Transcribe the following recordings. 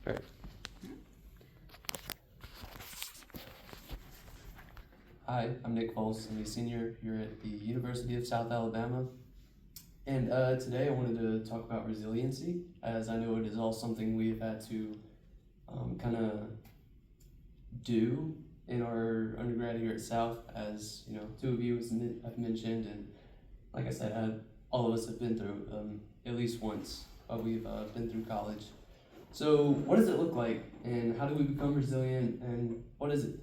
All right. Hi, I'm Nick Foles. I'm a senior here at the University of South Alabama. And today I wanted to talk about resiliency, as I know it is all something we've had to kind of do in our undergrad here at South, as you know, two of you have mentioned, and like I said, all of us have been through at least once while we've been through college. So what does it look like, and how do we become resilient, and what is it?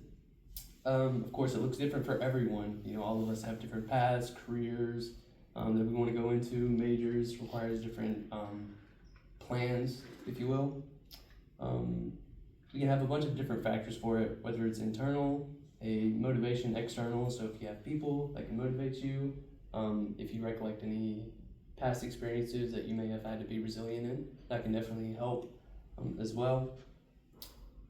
Of course, it looks different for everyone. You know, all of us have different paths, careers that we want to go into. Majors requires different plans, if you will. We can have a bunch of different factors for it, whether it's internal, a motivation external, so if you have people that can motivate you, if you recollect any past experiences that you may have had to be resilient in, that can definitely help as well.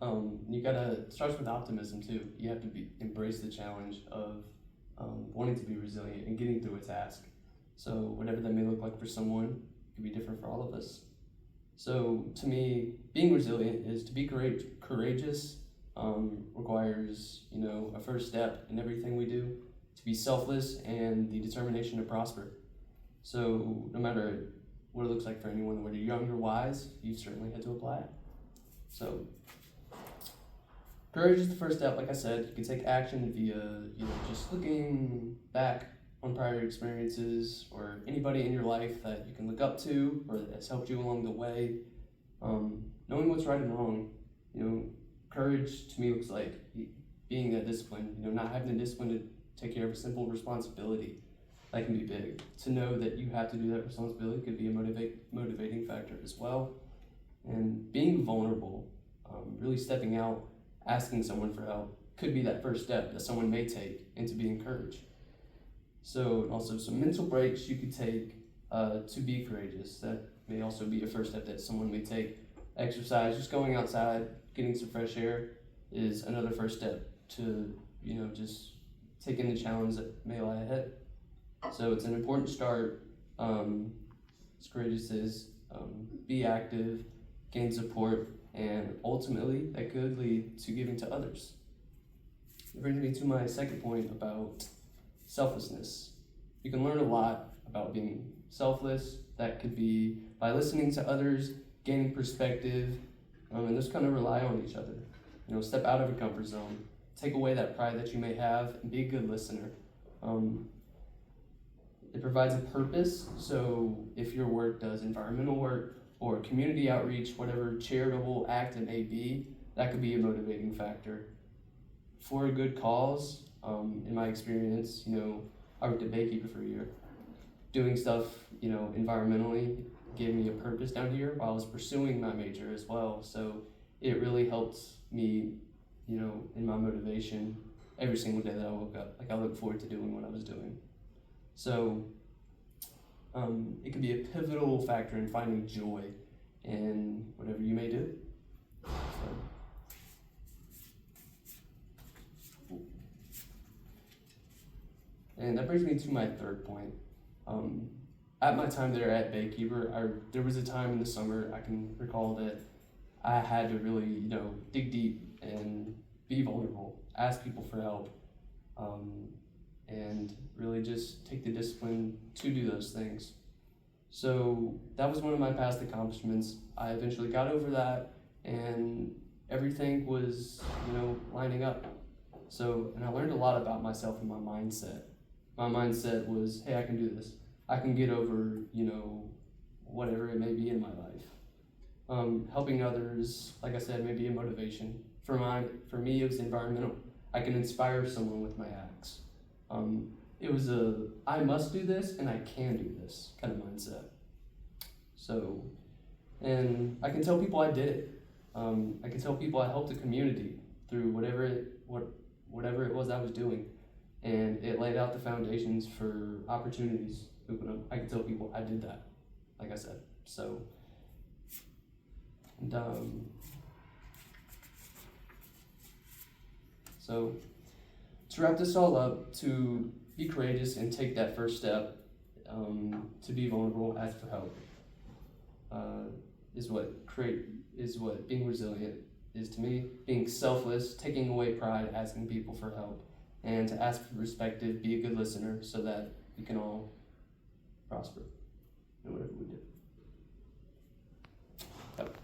You gotta, starts with optimism too. You have to embrace the challenge of wanting to be resilient and getting through a task. So whatever that may look like for someone, it could be different for all of us. So to me, being resilient is to be courageous, requires, you know, a first step in everything we do, to be selfless and the determination to prosper. So no matter what it looks like for anyone, whether you're young or wise, you've certainly had to apply it. So courage is the first step. Like I said, you can take action via, you know, just looking back on prior experiences or anybody in your life that you can look up to or that has helped you along the way. Knowing what's right and wrong. You know, courage to me looks like being that discipline. You know, not having the discipline to take care of a simple responsibility. That can be big. To know that you have to do that responsibility could be a motivating factor as well. And being vulnerable, really stepping out, asking someone for help could be that first step that someone may take into being courage. So also some mental breaks you could take to be courageous. That may also be a first step that someone may take. Exercise, just going outside, getting some fresh air is another first step to, you know, just taking the challenge that may lie ahead. So it's an important start. As courageous is, be active, gain support, and ultimately that could lead to giving to others. It brings me to my second point about selflessness. You can learn a lot about being selfless. That could be by listening to others, gaining perspective, and just kind of rely on each other. You know, step out of your comfort zone, take away that pride that you may have, and be a good listener. It provides a purpose, so if your work does environmental work or community outreach, whatever charitable act it may be, that could be a motivating factor. For a good cause, in my experience, you know, I worked at Baykeeper for a year. Doing stuff, you know, environmentally gave me a purpose down here while I was pursuing my major as well. So it really helped me, you know, in my motivation every single day that I woke up. Like I look forward to doing what I was doing. So it can be a pivotal factor in finding joy in whatever you may do. And that brings me to my third point. At my time there at Baykeeper, there was a time in the summer I can recall that I had to really, you know, dig deep and be vulnerable, ask people for help, and really just take the discipline to do those things. So that was one of my past accomplishments. I eventually got over that, and everything was, you know, lining up. So, and I learned a lot about myself and my mindset. My mindset was, hey, I can do this. I can get over, you know, whatever it may be in my life. Helping others, like I said, may be a motivation. For me, it was environmental. I can inspire someone with my acts. It was I must do this and I can do this kind of mindset. So, and I can tell people I did it. I can tell people I helped the community through whatever it was I was doing. And it laid out the foundations for opportunities open up. I can tell people I did that, like I said. So, and, so to wrap this all up, to be courageous and take that first step, to be vulnerable, ask for help. is what being resilient is to me. Being selfless, taking away pride, asking people for help, and to ask for perspective, be a good listener so that we can all prosper in whatever we do. Yep.